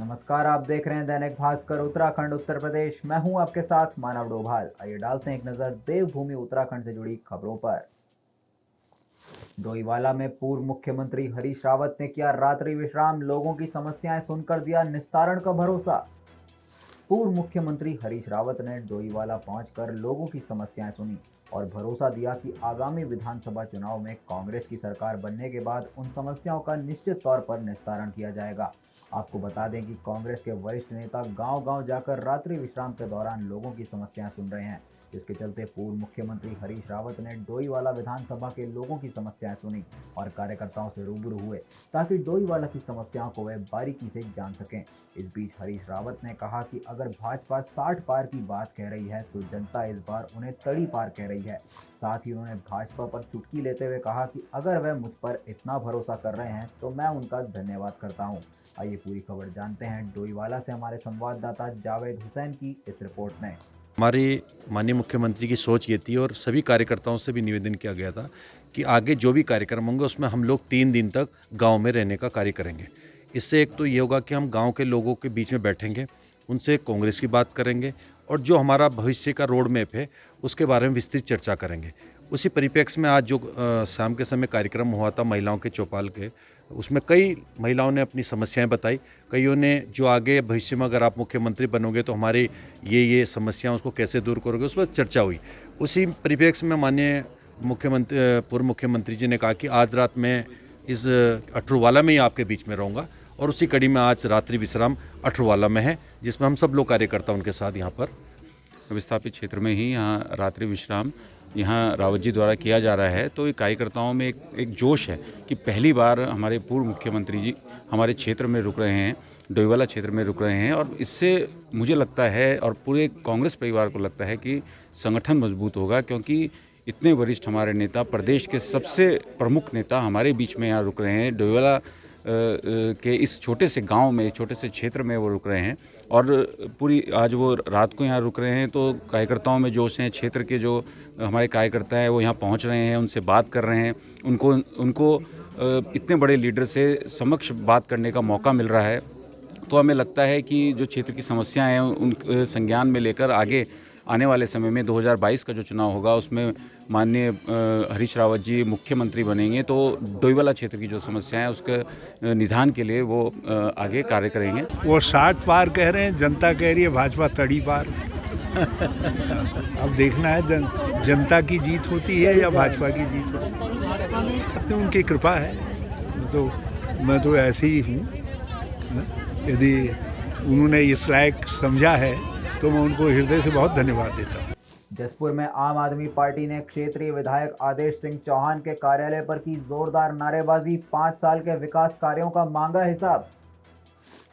नमस्कार, आप देख रहे हैं दैनिक भास्कर उत्तराखंड उत्तर प्रदेश। मैं हूं आपके साथ मानव डोभाल। आइए डालते हैं एक नजर देवभूमि उत्तराखंड से जुड़ी खबरों पर। डोईवाला में पूर्व मुख्यमंत्री हरीश रावत ने किया रात्रि विश्राम, लोगों की समस्याएं सुनकर दिया निस्तारण का भरोसा। पूर्व मुख्यमंत्री हरीश रावत ने डोईवाला पहुंचकर लोगों की समस्याएं सुनी और भरोसा दिया कि आगामी विधानसभा चुनाव में कांग्रेस की सरकार बनने के बाद उन समस्याओं का निश्चित तौर पर निस्तारण किया जाएगा। आपको बता दें कि कांग्रेस के वरिष्ठ नेता गांव-गांव जाकर रात्रि विश्राम के दौरान लोगों की समस्याएं सुन रहे हैं, जिसके चलते पूर्व मुख्यमंत्री हरीश रावत ने डोईवाला विधानसभा के लोगों की समस्याएं सुनी और कार्यकर्ताओं से रूबरू हुए ताकि डोईवाला की समस्याओं को वे बारीकी से जान सकें। इस बीच हरीश रावत ने कहा कि अगर भाजपा 60 पार की बात कह रही है तो जनता इस बार उन्हें तड़ी पार कह रही है। साथ ही उन्होंने भाजपा पर चुटकी लेते हुए कहा कि अगर वह मुझ पर इतना भरोसा कर रहे हैं तो मैं उनका धन्यवाद करता हूं। आइए पूरी खबर जानते हैं डोईवाला से हमारे संवाददाता जावेद हुसैन की इस रिपोर्ट में। हमारे माननीय मुख्यमंत्री की सोच ये थी और सभी कार्यकर्ताओं से भी निवेदन किया गया था कि आगे जो भी कार्यक्रम होंगे उसमें हम लोग 3 दिन तक गांव में रहने का कार्य करेंगे। इससे एक तो ये होगा कि हम गांव के लोगों के बीच में बैठेंगे, उनसे कांग्रेस की बात करेंगे और जो हमारा भविष्य का रोड मैप है उसके बारे में विस्तृत चर्चा करेंगे। उसी परिप्रेक्ष्य में आज जो शाम के समय कार्यक्रम हुआ था महिलाओं के चौपाल के, उसमें कई महिलाओं ने अपनी समस्याएं बताई। कईयों ने जो आगे भविष्य में अगर आप मुख्यमंत्री बनोगे तो हमारे ये समस्याएं उसको कैसे दूर करोगे, उस पर चर्चा हुई। उसी परिप्रेक्ष्य में माननीय पूर्व मुख्यमंत्री जी ने कहा कि आज रात मैं इस अठरूवाला में ही आपके बीच में रहूँगा और उसी कड़ी में आज रात्रि विश्राम अठरूवाला में है, जिसमें हम सब लोग कार्यकर्ता उनके साथ यहाँ पर विस्थापित क्षेत्र में ही यहाँ रात्रि विश्राम यहाँ रावत जी द्वारा किया जा रहा है। तो कार्यकर्ताओं में एक जोश है कि पहली बार हमारे पूर्व मुख्यमंत्री जी हमारे क्षेत्र में रुक रहे हैं, डोईवाला क्षेत्र में रुक रहे हैं और इससे मुझे लगता है और पूरे कांग्रेस परिवार को लगता है कि संगठन मजबूत होगा, क्योंकि इतने वरिष्ठ हमारे नेता, प्रदेश के सबसे प्रमुख नेता हमारे बीच में यहाँ रुक रहे हैं। डोईवाला के इस छोटे से गांव में, छोटे से क्षेत्र में वो रुक रहे हैं और पूरी आज वो रात को यहाँ रुक रहे हैं। तो कार्यकर्ताओं में जोश हैं, क्षेत्र के जो हमारे कार्यकर्ता हैं वो यहाँ पहुँच रहे हैं, उनसे बात कर रहे हैं, उनको इतने बड़े लीडर से समक्ष बात करने का मौका मिल रहा है। तो हमें लगता है कि जो क्षेत्र की समस्याएं हैं उन संज्ञान में लेकर आगे आने वाले समय में 2022 का जो चुनाव होगा उसमें माननीय हरीश रावत जी मुख्यमंत्री बनेंगे तो डोईवाला क्षेत्र की जो समस्या है उसके निदान के लिए वो आगे कार्य करेंगे। वो 60 पार कह रहे हैं, जनता कह रही है भाजपा तड़ी पार। अब देखना है जनता की जीत होती है या भाजपा की जीत होती है। तो उनकी कृपा है, मैं तो ऐसे ही हूँ। यदि उन्होंने इस लायक समझा है तो मैं उनको हृदय से बहुत धन्यवाद देता हूँ। जसपुर में आम आदमी पार्टी ने क्षेत्रीय विधायक आदेश सिंह चौहान के कार्यालय पर की जोरदार नारेबाजी, 5 साल के विकास कार्यों का मांगा हिसाब।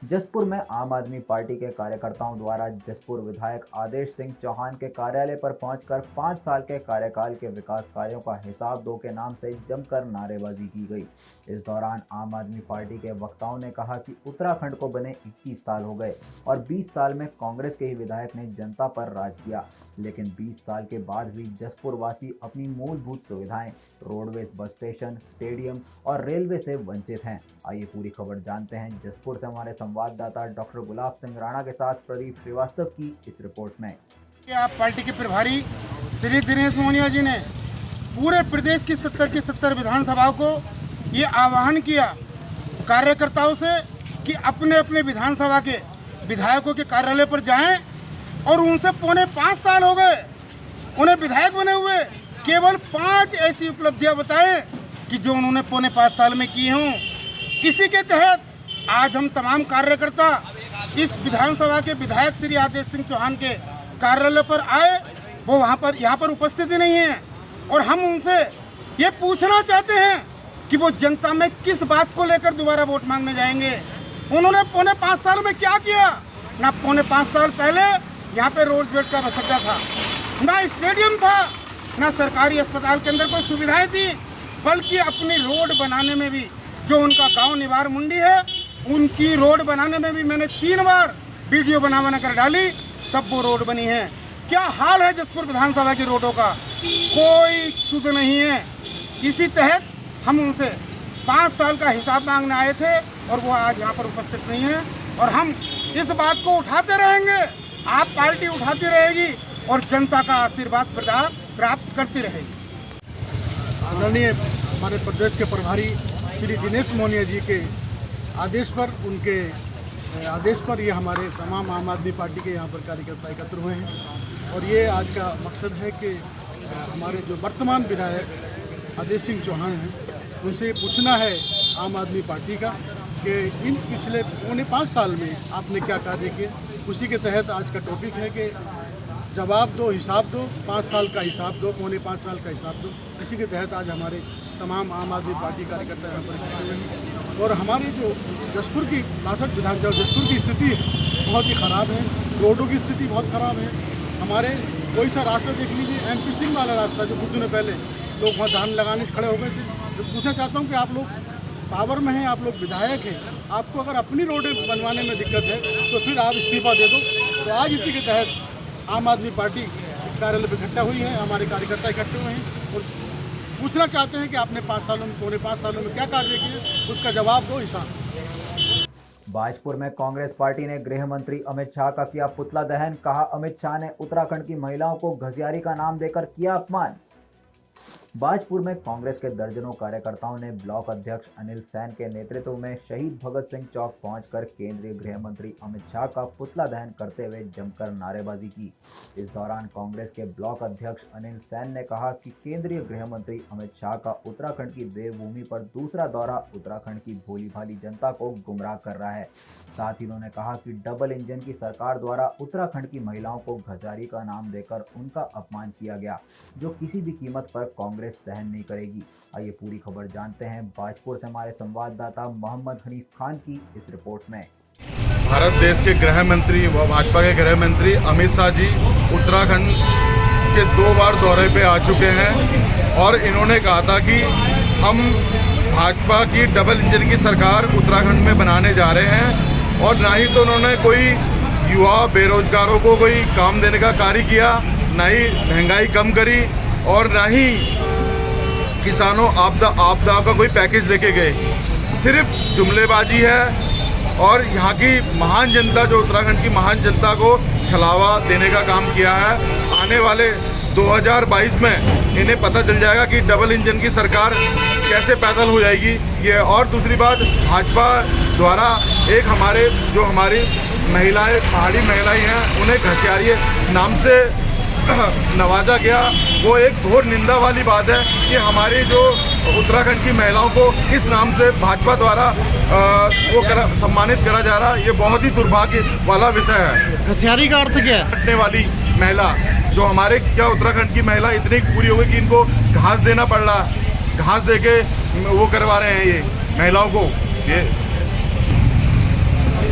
जसपुर में आम आदमी पार्टी के कार्यकर्ताओं द्वारा जसपुर विधायक आदेश सिंह चौहान के कार्यालय पर पहुंचकर 5 साल के कार्यकाल के विकास कार्यों का हिसाब दो के नाम से जमकर नारेबाजी की गई। इस दौरान आम आदमी पार्टी के वक्ताओं ने कहा कि उत्तराखंड को बने 21 साल हो गए और 20 साल में कांग्रेस के ही विधायक ने जनता पर राज किया, लेकिन 20 साल के बाद भी जसपुर वासी अपनी मूलभूत सुविधाएं, रोडवेज, बस स्टेशन, स्टेडियम और रेलवे से वंचित हैं। आइए पूरी खबर जानते हैं जसपुर से हमारे संवाददाता डॉक्टर गुलाब सिंह राणा के साथ प्रदीप श्रीवास्तव की इस रिपोर्ट में। आप पार्टी के प्रभारी श्री दिनेश मोहनिया जी ने पूरे प्रदेश की 70 विधानसभाओं को ये आह्वान किया कार्यकर्ताओं से कि अपने अपने विधानसभा के विधायकों के कार्यालय पर जाएं और उनसे 5.25 साल हो गए उन्हें विधायक बने हुए, केवल 5 ऐसी उपलब्धियां बताएं कि जो उन्होंने 5.25 साल में की हों। इसी के तहत आज हम तमाम कार्यकर्ता इस विधानसभा के विधायक श्री आदेश सिंह चौहान के कार्यालय पर आए। वो यहाँ पर उपस्थित ही नहीं है और हम उनसे ये पूछना चाहते हैं कि वो जनता में किस बात को लेकर दोबारा वोट मांगने जाएंगे। उन्होंने 5.25 साल में क्या किया? ना 5.25 साल पहले यहाँ पे रोड बेड का आवश्यकता था, ना स्टेडियम था, ना सरकारी अस्पताल के अंदर कोई सुविधाएं थी, बल्कि अपनी रोड बनाने में भी जो उनका गांव निवार मुंडी है उनकी रोड बनाने में भी मैंने 3 बार वीडियो बना कर डाली, तब वो रोड बनी है। क्या हाल है जसपुर विधानसभा की रोडों का, कोई सुध नहीं है। इसी तहत हम उनसे 5 साल का हिसाब मांगने आए थे और वो आज यहाँ पर उपस्थित नहीं है। और हम इस बात को उठाते रहेंगे, आप पार्टी उठाती रहेगी और जनता का आशीर्वाद प्राप्त करती रहेगी। आदरणीय हमारे प्रदेश के प्रभारी श्री दिनेश मोहनिया जी के आदेश पर ये हमारे तमाम आम आदमी पार्टी के यहाँ पर कार्यकर्ता एकत्र हुए हैं और ये आज का मकसद है कि हमारे जो वर्तमान विधायक आदेश सिंह चौहान हैं उनसे पूछना है आम आदमी पार्टी का कि इन पिछले 5 साल में आपने क्या कार्य किए। उसी के तहत आज का टॉपिक है कि जवाब दो, हिसाब दो, 5 साल का हिसाब दो, 5 साल का हिसाब दो। इसी के तहत आज हमारे तमाम आम आदमी पार्टी कार्यकर्ता यहाँ पर इकट्ठे हुए हैं और हमारी जो जसपुर की 62 विधानसभा जसपुर की स्थिति है बहुत ही ख़राब है, रोडों की स्थिति बहुत ख़राब है। हमारे कोई सा रास्ता देख लीजिए, MP सिंह वाला रास्ता जो कुछ दिनों पहले लोग वहाँ धान लगाने से खड़े हो गए थे। तो पूछना चाहता हूँ कि आप लोग पावर में हैं, आप लोग विधायक हैं, आपको अगर अपनी रोडें बनवाने में दिक्कत है तो फिर आप इस्तीफा दे दो। तो आज इसी के तहत आम आदमी पार्टी इस कार्यालय पर इकट्ठा हुई है, हमारे कार्यकर्ता इकट्ठे हुए हैं और पूछना चाहते हैं कि आपने 5 सालों में क्या कार्य किए, उसका जवाब दो, हिसाब। बाजपुर में कांग्रेस पार्टी ने गृह मंत्री अमित शाह का किया पुतला दहन। कहा, अमित शाह ने उत्तराखंड की महिलाओं को घसियारी का नाम देकर किया अपमान। बाजपुर में कांग्रेस के दर्जनों कार्यकर्ताओं ने ब्लॉक अध्यक्ष अनिल सैन के नेतृत्व में शहीद भगत सिंह चौक पहुंचकर केंद्रीय गृह मंत्री अमित शाह का पुतला दहन करते हुए जमकर नारेबाजी की। इस दौरान कांग्रेस के ब्लॉक अध्यक्ष अनिल सैन ने कहा कि केंद्रीय गृह मंत्री अमित शाह का उत्तराखंड की देवभूमि पर दूसरा दौरा उत्तराखंड की भोली भाली जनता को गुमराह कर रहा है। साथ ही उन्होंने कहा कि डबल इंजन की सरकार द्वारा उत्तराखंड की महिलाओं को घसियारी का नाम देकर उनका अपमान किया गया, जो किसी भी कीमत पर कांग्रेस सहन नहीं करेगी। आइए पूरी खबर जानते हैं बाजपुर से हमारे संवाददाता मोहम्मद हनीफ खान की इस रिपोर्ट में। भारत देश के गृह मंत्री व भाजपा के गृह मंत्री अमित शाह जी उत्तराखंड के 2 बार दौरे पे आ चुके हैं और इन्होंने कहा था कि हम भाजपा की डबल इंजन की सरकार उत्तराखंड में बनाने जा रहे हैं और ना ही तो उन्होंने कोई युवा बेरोजगारों को कोई काम देने का कार्य किया, ना ही महंगाई कम करी और ना ही किसानों आपदा का कोई पैकेज लेके गए। सिर्फ जुमलेबाजी है और यहाँ की महान जनता, जो उत्तराखंड की महान जनता को छलावा देने का काम किया है। आने वाले 2022 में इन्हें पता चल जाएगा कि डबल इंजन की सरकार कैसे पैदल हो जाएगी ये। और दूसरी बात, भाजपा द्वारा हमारी महिलाएं, पहाड़ी महिलाएं हैं, उन्हें घसियारी नाम से नवाजा गया। वो एक घोर निंदा वाली बात है कि हमारी जो उत्तराखंड की महिलाओं को इस नाम से भाजपा द्वारा सम्मानित करा जा रहा है, ये बहुत ही दुर्भाग्य वाला विषय है। घसियारी का अर्थ क्या है? हटने वाली महिला, जो हमारे क्या उत्तराखंड की महिला इतनी पूरी हो गई कि इनको घास देना पड़ रहा है, घास देके वो करवा रहे हैं ये महिलाओं को। ये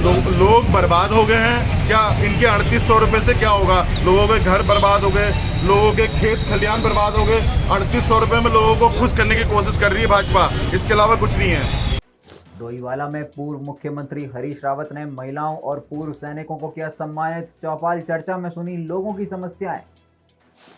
लोग बर्बाद हो गए हैं। क्या इनके 3800 रुपये से क्या होगा? लोगों के घर बर्बाद हो गए, लोगों के खेत खलियान बर्बाद हो गए। 3800 रुपये में लोगों को खुश करने की कोशिश कर रही है भाजपा, इसके अलावा कुछ नहीं है। डोईवाला में पूर्व मुख्यमंत्री हरीश रावत ने महिलाओं और पूर्व सैनिकों को किया सम्मानित। चौपाल चर्चा में सुनी लोगों की समस्याएं।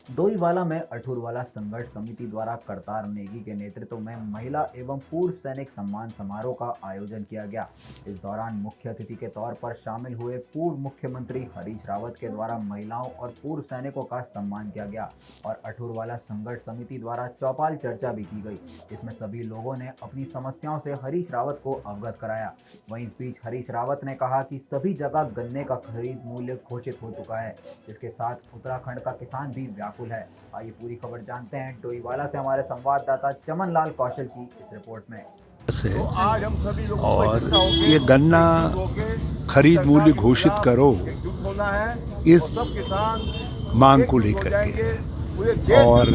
डोईवाला में अठूरवाला संघर्ष समिति द्वारा करतार नेगी के नेतृत्व में महिला एवं पूर्व सैनिक सम्मान समारोह का आयोजन किया गया। इस दौरान मुख्य अतिथि के तौर पर शामिल हुए पूर्व मुख्यमंत्री हरीश रावत के द्वारा महिलाओं और पूर्व सैनिकों का सम्मान किया गया और अठूरवाला संघर्ष समिति द्वारा चौपाल चर्चा भी की गई। इसमें सभी लोगों ने अपनी समस्याओं से हरीश रावत को अवगत कराया। वहीं इस बीच हरीश रावत ने कहा कि सभी जगह गन्ने का खरीद मूल्य घोषित हो चुका है, इसके साथ उत्तराखंड का किसान भी व्याकुल है। आइए पूरी खबर जानते हैं डोईवाला से हमारे संवाददाता चमन लाल कौशल की इस रिपोर्ट में। और ये गन्ना खरीद मूल्य घोषित करो, इस मांग को लेकर के, और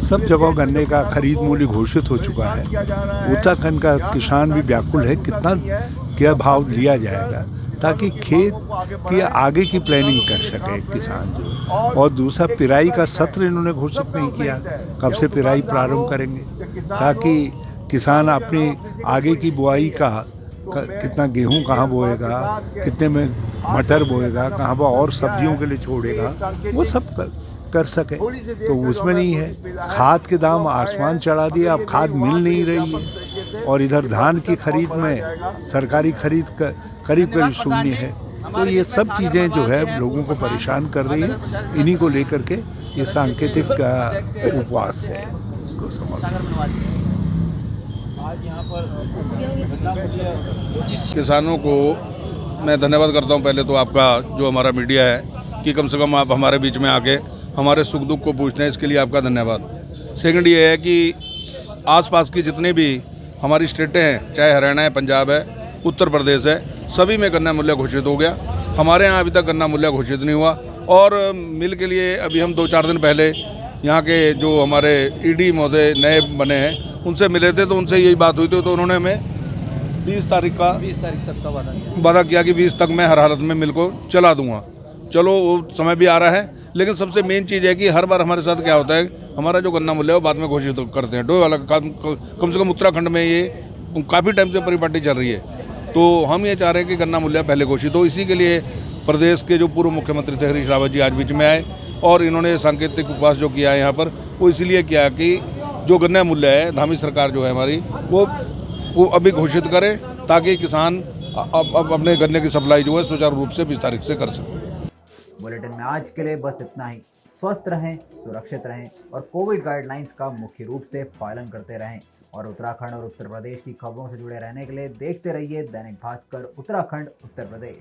सब जगह गन्ने का खरीद मूल्य घोषित हो चुका है। उत्तराखंड का किसान भी व्याकुल है, कितना क्या भाव लिया जाएगा ताकि खेत की आगे की प्लानिंग कर सके किसान जो। और दूसरा, पिराई का सत्र इन्होंने घोषित नहीं किया, कब से पिराई प्रारंभ करेंगे ताकि किसान अपनी आगे की बुआई का कितना गेहूं कहाँ बोएगा, कितने में मटर बोएगा, कहाँ पर और सब्जियों के लिए छोड़ेगा, वो सब कर सके। तो उसमें नहीं है। खाद के दाम आसमान चढ़ा दिया, अब खाद मिल नहीं रही है। और इधर धान की खरीद में सरकारी खरीद करीब करीब शून्य है। तो ये सब चीज़ें जो है लोगों को परेशान कर रही है। इन्हीं को लेकर के ये सांकेतिक उपवास है, इसको किसानों को मैं धन्यवाद करता हूं। पहले तो आपका जो हमारा मीडिया है कि कम से कम आप हमारे बीच में आके हमारे सुख दुख को पूछते हैं, इसके लिए आपका धन्यवाद। सेकंड ये है कि आसपास की जितनी भी हमारी स्टेटें हैं, चाहे हरियाणा है, पंजाब है, उत्तर प्रदेश है, सभी में गन्ना मूल्य घोषित हो गया। हमारे यहाँ अभी तक गन्ना मूल्य घोषित नहीं हुआ। और मिल के लिए अभी हम 2-4 दिन पहले यहाँ के जो हमारे ईडी महोदय नए बने हैं उनसे मिले थे, तो उनसे यही बात हुई थी। तो उन्होंने हमें 20 तारीख तक का वादा किया कि 20 तक मैं हर हालत में मिल को चला दूंगा। चलो वो समय भी आ रहा है, लेकिन सबसे मेन चीज़ है कि हर बार हमारे साथ क्या होता है, हमारा जो गन्ना मूल्य है वो बाद में घोषित करते हैं। डोईवाला कम से कम उत्तराखंड में ये काफ़ी टाइम से परिपाटी चल रही है। तो हम ये चाह रहे हैं कि गन्ना मूल्य पहले घोषित हो। इसी के लिए प्रदेश के जो पूर्व मुख्यमंत्री थे हरीश रावत जी आज बीच में आए और इन्होंने सांकेतिक उपवास जो किया है यहाँ पर, वो इसलिए किया कि जो गन्ना मूल्य है, धामी सरकार जो है हमारी, वो अभी घोषित करे ताकि किसान अब अपने गन्ने की सप्लाई जो है सुचारू रूप से 20 तारीख से कर सकें। बुलेटिन में आज के लिए बस इतना ही। स्वस्थ रहें, सुरक्षित रहें और कोविड गाइडलाइंस का मुख्य रूप से पालन करते रहें। और उत्तराखंड और उत्तर प्रदेश की खबरों से जुड़े रहने के लिए देखते रहिए दैनिक भास्कर उत्तराखंड उत्तर प्रदेश।